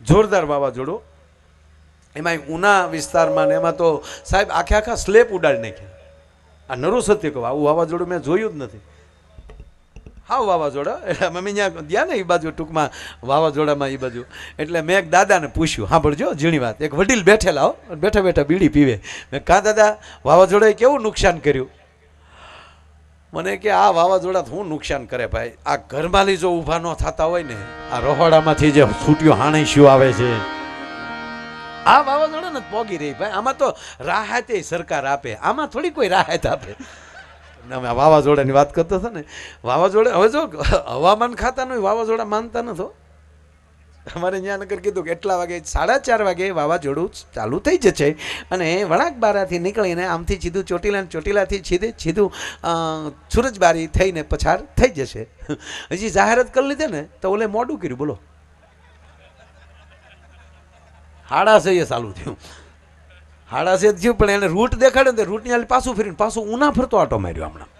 જોરદાર વાવાઝોડું, એમાં ઉના વિસ્તારમાં ને એમાં તો સાહેબ આખા સ્લેબ ઉડાડી નાખ્યા. આ નરું સત્ય કહું, આવું વાવાઝોડું મેં જોયું જ નથી. હા વાવાઝોડા એટલે મમ્મી ત્યાં ગયા ને એ બાજુ, ટૂંકમાં વાવાઝોડામાં એ બાજુ. એટલે મેં એક દાદાને પૂછ્યું, સાંભળજો ઝીણી વાત, એક વડીલ બેઠેલા હો, બેઠા બેઠા બીડી પીવે. મેં કાં દાદા વાવાઝોડાએ કેવું નુકસાન કર્યું? મને કે આ વાવાઝોડા શું નુકસાન કરે ભાઈ, આ ઘરમાલી જો ઊભા ન થતા હોય ને, આ રહોડામાંથી જે છૂટ્યો હાણીશું આવે છે, આ વાવાઝોડા ને પોગી રહી ભાઈ. આમાં તો રાહત સરકાર આપે, આમાં થોડી કોઈ રાહત આપે. અમે વાવાઝોડાની વાત કરતો હતો ને, વાવાઝોડા હવે જો હવામાન ખાતાનું વાવાઝોડા માનતા નતો. અમારે ત્યાં નગર કીધું કે એટલા વાગે 4:30 વાગે વાવાઝોડું ચાલુ થઈ જશે અને વણાકબારાથી નીકળીને આમથી સીધું ચોટીલાથી સીધું સુરજબારી થઈને પછાર થઈ જશે. હજી જાહેરાત કરી લીધે ને તો ઓલે મોડું કર્યું, બોલો 6:30 ચાલુ થયું, 6:30 થયું, પણ એને રૂટ દેખાડ્યો ને રૂટની પાછું ફરીને પાછું ઉના ફરતો આટો માર્યો હમણાં.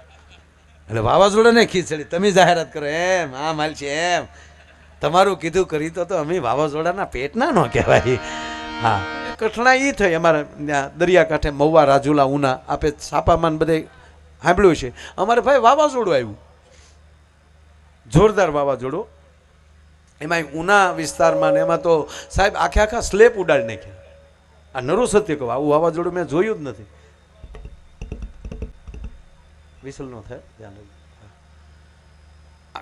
એટલે વાવાઝોડાને ખીચડી તમે જાહેરાત કરો એમ, આ માલ છે એમ, તમારું કીધું કરી તો અમે વાવાઝોડાના પેટના ન કહેવાય. હા, કઠણાઈ એ થઈ અમારે ત્યાં દરિયાકાંઠે મહુવા, રાજુલા, ઉના, આપે છાપામાં બધે સાંભળ્યું છે. અમારે ભાઈ વાવાઝોડું આવ્યું, જોરદાર વાવાઝોડું, એમાં ઉના વિસ્તારમાં ને એમાં તો સાહેબ આખા સ્લેબ ઉડાડી નાખ્યા. આ નરું સત્ય કહું, આવું વાવાઝોડું મેં જોયું જ નથી. વિસલ ન થાય ધ્યાન,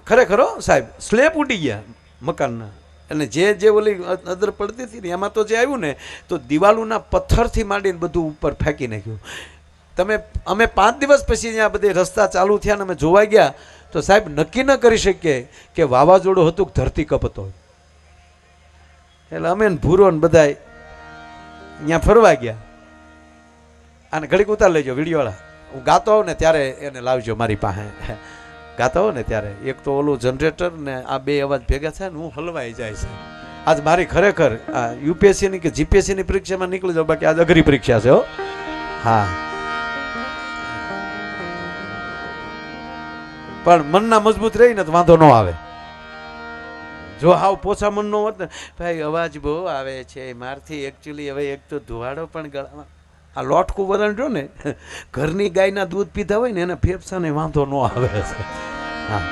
ખરેખર સાહેબ સ્લેબ ઉડી ગયા મકાનના. અને જે ઓલી અદર પડતી હતી ને એમાં તો જે આવ્યું ને તો દિવાલોના પથ્થરથી માંડીને બધું ઉપર ફેંકી નાખ્યું. અમે 5 દિવસ પછી ત્યાં બધે રસ્તા ચાલુ થયા ને અમે જોવા ગયા તો સાહેબ નક્કી ન કરી શકીએ કે વાવાઝોડું હતું કે ધરતીકંપ હતો. એટલે અમે ભૂરો ને બધા ત્યાં ફરવા ગયા. અને ઘડીક ઉતાર લેજો વિડીયોવાળા, હું ગાતો હોઉં ને ત્યારે એને લાવજો મારી પાસે. ગાતા હો ને ત્યારે એક તો ઓલું જનરેટર ને આ બે અવાજ ભેગા થાય ને હું હલવાઈ જાય છે. આજ મારી ખરેખર આ યુપીએસસીની કે જીપીએસસીની પરીક્ષામાં નીકળી જાવ, બાકી આજ અઘરી પરીક્ષા છે હો. હા, પણ મનના મજબૂત રહીને તો વાંધો ન આવે. જો હાવ પોછા મન નો હોત ને ભાઈ, અવાજ બહુ આવે છે મારથી, એકચ્યુઅલી હવે એક તો ધુવાડો પણ ગળામાં, આ લોટકું વરણ જો ને ઘરની ગાયના દૂધ પીધા હોય ને એના ફેફસાને વાંધો ન આવે છે. હા,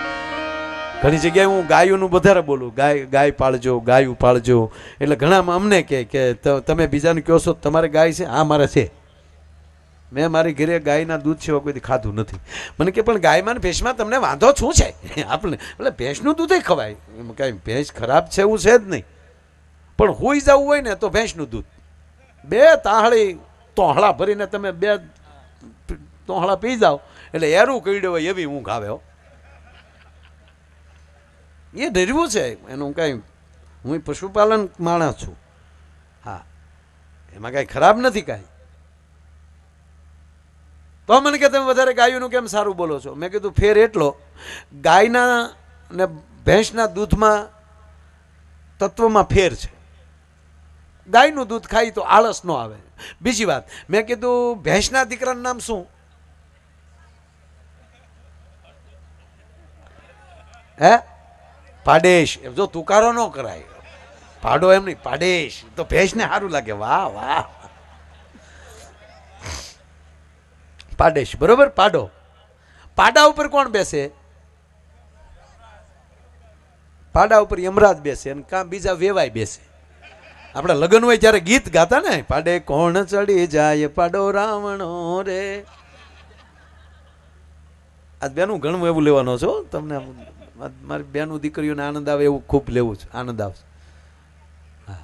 ઘણી જગ્યાએ હું ગાયોનું વધારે બોલું, ગાય પાળજો, ગાયું પાળજો. એટલે ઘણા અમને કે તમે બીજાને કહો છો તમારે ગાય છે? હા મારે છે, મેં મારી ઘરે ગાયના દૂધ સિવાય કોઈ ખાધું નથી. મને કે પણ ગાયમાં ને ભેંસમાં તમને વાંધો શું છે? આપણે એટલે ભેંસનું દૂધ ખવાય, કાંઈ ભેંસ ખરાબ છે એવું છે જ નહીં, પણ હોઈ જવું હોય ને તો ભેંસનું દૂધ 2 તાહળી તોહળા ભરીને તમે 2 તોહળા પી જાઓ એટલે એરું કઈડ્યો હોય એવી ઊંઘ આવે હો. એ ડરવું છે એનું કાંઈ, હું પશુપાલન માણસ છું. હા, એમાં કાંઈ ખરાબ નથી કાંઈ. તો મને કે તમે વધારે ગાયોનું કેમ સારું બોલો છો? મેં કીધું ફેર એટલો, ગાયના ને ભેંસના દૂધમાં તત્વમાં ફેર છે. ગાયનું દૂધ ખાઈ તો આળસ ન આવે. બીજી વાત, મેં કીધું ભેંસના દીકરાનું નામ શું? હે? પાડેશ. એમ જો તુકારો ન કરાય, પાડો એમ નહીં, પાડેશ તો ભેંસને સારું લાગે. વાહ વાહ, પાડેશ બરોબર. પાડો, પાડા ઉપર કોણ બેસે? પાડા ઉપર યમરાજ બેસે અને કાં બીજા વેવાય બેસે. આપણે લગ્ન હોય ત્યારે ગીત ગાતા ને, પાડે કોણ ચડી જાય પાડો રાવણો રે. આજ બેનું ઘણું એવું લેવાનો છો તમને, મારી બેનું દીકરીઓને આનંદ આવે એવું ખૂબ લેવું છે, આનંદ આવશે. હા,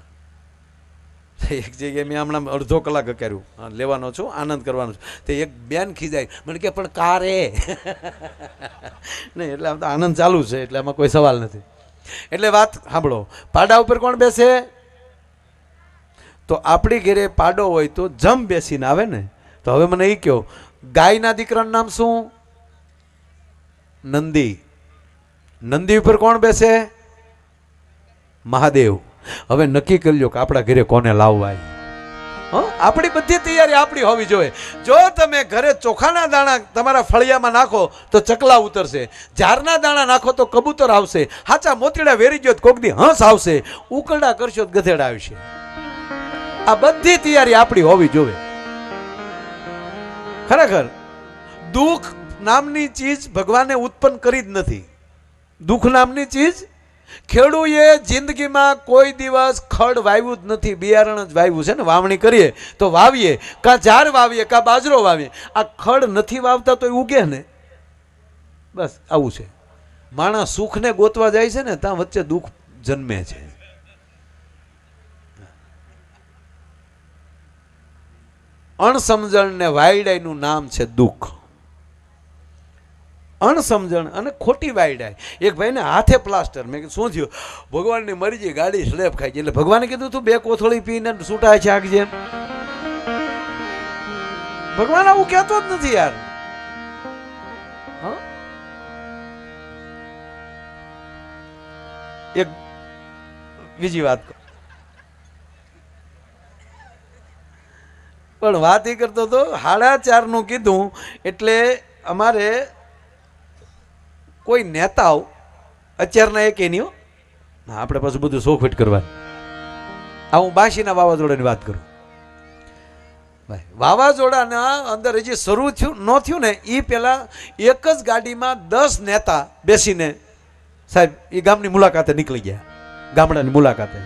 એક જગ્યાએ મેં હમણાં અડધો કલાક કર્યું લેવાનો છું, આનંદ કરવાનો છું. તો એક બેન ખીજાય, મને કે પણ કારે નહીં, એટલે આમ તો આનંદ ચાલુ છે એટલે આમાં કોઈ સવાલ નથી. એટલે વાત સાંભળો, પાડા ઉપર કોણ બેસે? તો આપણી ઘરે પાડો હોય તો જમ બેસીને આવે ને. તો હવે મને એ કહો, ગાયના દીકરાનું નામ શું? નંદી. નંદી ઉપર કોણ બેસે? મહાદેવ. હવે નક્કી કરી લો કે આપણા ઘરે કોને લાવવા. આપણી બધી તૈયારી આપણી હોવી જોઈએ. જો તમે ઘરે ચોખાના દાણા તમારા ફળિયામાં નાખો તો ચકલા ઉતરશે, ઝારના દાણા નાખો તો કબૂતર આવશે, હાચા મોતીડા વેરી ગયો કોક દી હંસ આવશે, ઉકરડા કરશો તો ગધેડા આવશે. આ બધી તૈયારી આપણી હોવી જોઈએ. ખરેખર દુઃખ નામની ચીજ ભગવાને ઉત્પન્ન કરી જ નથી. દુઃખ નામની ચીજ ખેડૂએ જિંદગીમાં કોઈ દિવસ ખડ વાવ્યું જ નથી, બિયારણ જ વાવ્યું છે ને. વાવણી કરીએ તો વાવીએ, કાં ઝાર વાવીએ કાં બાજરો વાવીએ. આ ખડ નથી વાવતા તો ઉગે ને, બસ આવું છે. માણસ સુખને ગોતવા જાય છે ને ત્યાં વચ્ચે દુઃખ જન્મે છે. અણસમજણ ને વાયડાઈનું નામ છે દુઃખ. અણસમજણ અને ખોટી વાયડાઈ. એક ભાઈને હાથે પ્લાસ્ટર, મેં કીધું શું થયું? ભગવાનની મરજી, ગાડી સ્લેબ ખાઈ ગઈ. એટલે ભગવાને કીધું તું 2 કોથળી પીને છૂટાય છે આગજે. ભગવાન આવું કહેતો જ નથી યાર. એક બીજી વાત પણ વાત એ કરતો હતો 4:30 નું કીધું એટલે અમારે કોઈ નેતાઓ અત્યારના એક એની આપણે પાછું બધું સોખવેટ કરવાનું. આ હું બાંશીના વાવાઝોડાની વાત કરું. ભાઈ વાવાઝોડાના અંદર હજી શરૂ થયું ન થયું ને એ પહેલા એક જ ગાડીમાં 10 નેતા બેસીને સાહેબ એ ગામની મુલાકાતે નીકળી ગયા, ગામડાની મુલાકાતે.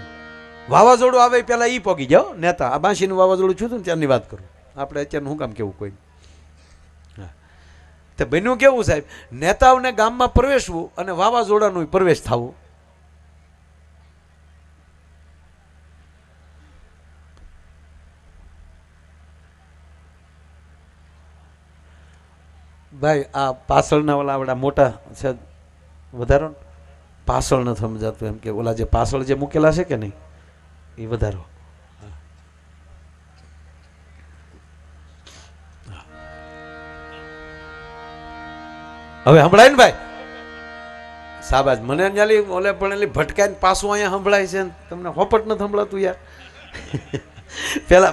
વાવાઝોડું આવે પહેલા એ પહોંચી જાઓ નેતા. આ બાંશીનું વાવાઝોડું થયું હતું ને ત્યારની વાત કરું. આપણે અત્યારનું શું કામ કેવું કોઈ તો બન્યું કેવું સાહેબ, નેતાઓને ગામમાં પ્રવેશવું અને વાવાઝોડાનું પ્રવેશ થવું. ભાઈ આ પાછળના ઓલા આપણા મોટા છે વધારો, પાછળ નથી સમજાતું એમ કે ઓલા જે પાછળ જે મૂકેલા છે કે નહીં એ વધારો. હવે સંભળાય ને ભાઈ? સાબાજ મને ન્યાલી ઓલે પણ એલી ભટકાઈને પાછું અહીંયા સંભળાય છે, તમને હોપટ નથી સંભળાતું યાર.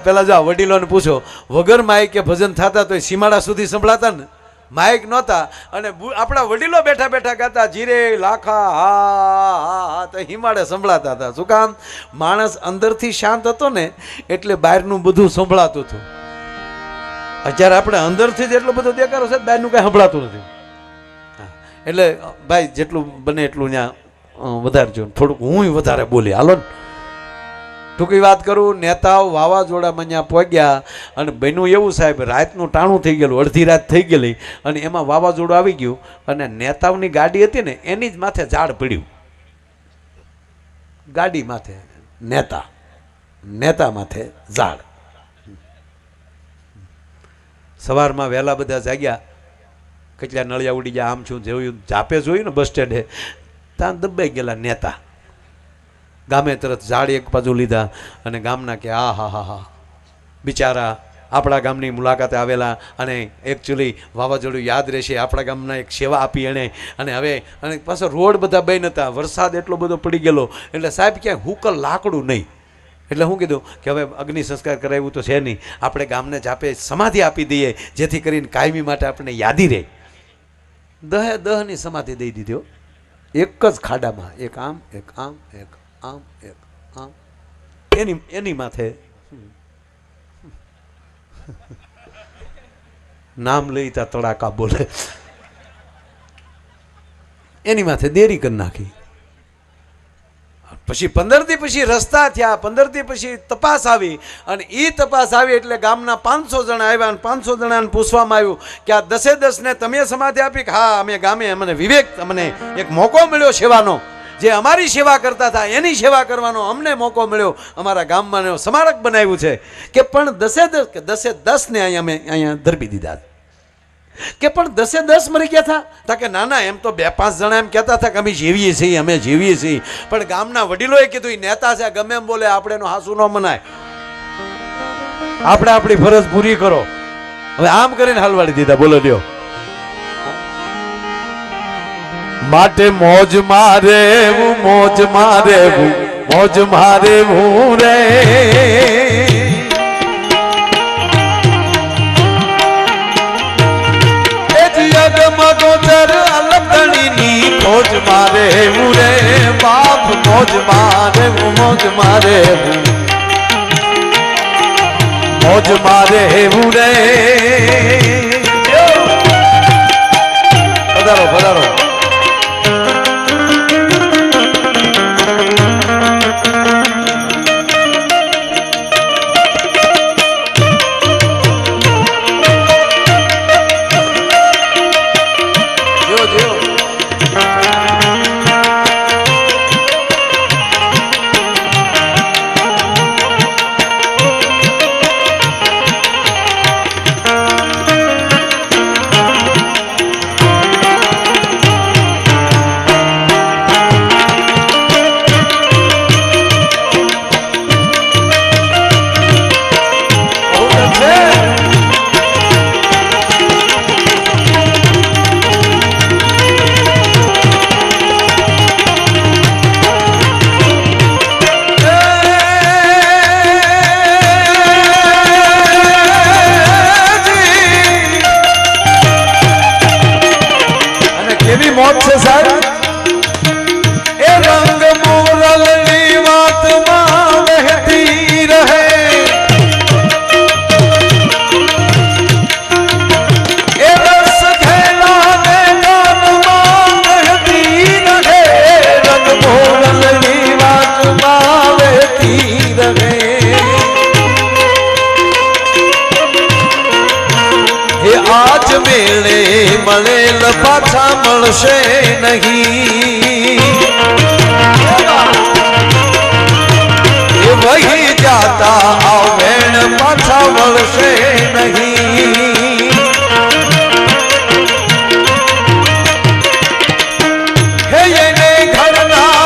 પેલા જો વડીલોને પૂછો, વગર માઇક કે ભજન થતા તો સીમાડા સુધી સંભળાતા ને, માઇક નહોતા અને આપણા વડીલો બેઠા બેઠા ગાતા જીરે લાખા હા હા હા તો હિમાડે સંભળાતા હતા. શું કામ? માણસ અંદરથી શાંત હતો ને એટલે બહારનું બધું સંભળાતું હતું. અત્યારે આપણે અંદરથી જ એટલો બધો દેખાડો છે, બહારનું કાંઈ સંભળાતું નથી. એટલે ભાઈ જેટલું બને એટલું ત્યાં વધારજો, થોડુંક હું વધારે બોલી હાલો ને. ટૂંકી વાત કરું, નેતાઓ વાવાઝોડામાં ત્યાં પહોંચ્યા અને બન્યું એવું સાહેબ, રાતનું ટાણું થઈ ગયેલું, અડધી રાત થઈ ગયેલી અને એમાં વાવાઝોડું આવી ગયું અને નેતાઓની ગાડી હતી ને એની જ માથે ઝાડ પડ્યું. ગાડી માથે નેતા, નેતા માથે ઝાડ. સવારમાં વહેલા બધા જાગ્યા, કેટલા નળિયા ઉડી ગયા, આમ છું જોયું, જાપે જોયું ને બસ સ્ટેન્ડે, ત્યાં દબાઈ ગયેલા નેતા. ગામે તરત ઝાડ એક બાજુ લીધા અને ગામના કે હા હા હા હા બિચારા આપણા ગામની મુલાકાતે આવેલા અને એકચ્યુઅલી વાવાઝોડું યાદ રહેશે, આપણા ગામના એક સેવા આપી એણે. અને હવે અને પાછો રોડ બધા બંધ હતા, વરસાદ એટલો બધો પડી ગયેલો એટલે સાહેબ ક્યાંય હુકલ લાકડું નહીં. એટલે હું કીધું કે હવે અગ્નિ સંસ્કાર કરાવ્યું તો છે નહીં, આપણે ગામને જાપે સમાધિ આપી દઈએ જેથી કરીને કાયમી માટે આપણે યાદી રહે. દહની સમાધિ દઈ દીધો એક જ ખાડામાં, એક આમ એક આમ એક આમ એક આમ. એની માથે નામ લઈ તા તડાકા બોલે, એની માથે દેરી કરી નાખી. પછી 15 દી પછી રસ્તા થયા, 15 દી પછી તપાસ આવી અને એ તપાસ આવી એટલે ગામના 500 જણા આવ્યા અને 500 જણાને પૂછવામાં આવ્યું કે આ 10 ને તમે સમાધિ આપી? કે હા, અમે ગામે અમને વિવેક, અમને એક મોકો મળ્યો સેવાનો, જે અમારી સેવા કરતા હતા એની સેવા કરવાનો અમને મોકો મળ્યો, અમારા ગામમાં સ્મારક બનાવ્યું છે. કે પણ 10 ને અહીંયા ધરબી દીધા. કે પણ 10 મરી ગયા હતા કે ના ના, એમ તો 2-5 જણા એમ કહેતા હતા કે અમે જીવીએ છીએ, અમે જીવીએ છીએ. પણ ગામના વડીલોએ કીધું એ નેતા છે, ગમે એમ બોલે, આપણે એનો હાસુ ન મનાય, આપણે આપણી ફરજ પૂરી કરો. હવે આમ કરીને હલવાડી દીધા. બોલો લ્યો. માટે મોજ મારે મોજ મારે મોજ મારે હું રે મારે ઉરે બાપ મોજ મારે મોજ મારે મોજ મારે ઉરે પધારો પધારો મોજ છે સાહેબ એ રંગ મોરલની વાતમાં વહેતી રહે એ રસ ઘેલાને ગાનમાં વહેતી રહે રંગ મોરલની વાતમાં વહેતી રહે એ આજ મેળે મળેલ પાછા મળશે નહીં એ વહી જાતા આવેણ પાછા મળશે નહીં હે એને ઘરના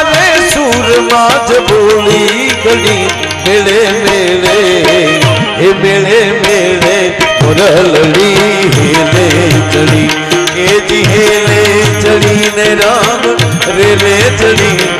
રે સૂરમાં જ બોલી ગળી મેળે મેળે એ મેળે મેળે મોરલડી હેલે ચડી એ જી હેલે ચડીને રામ રેલે ચડી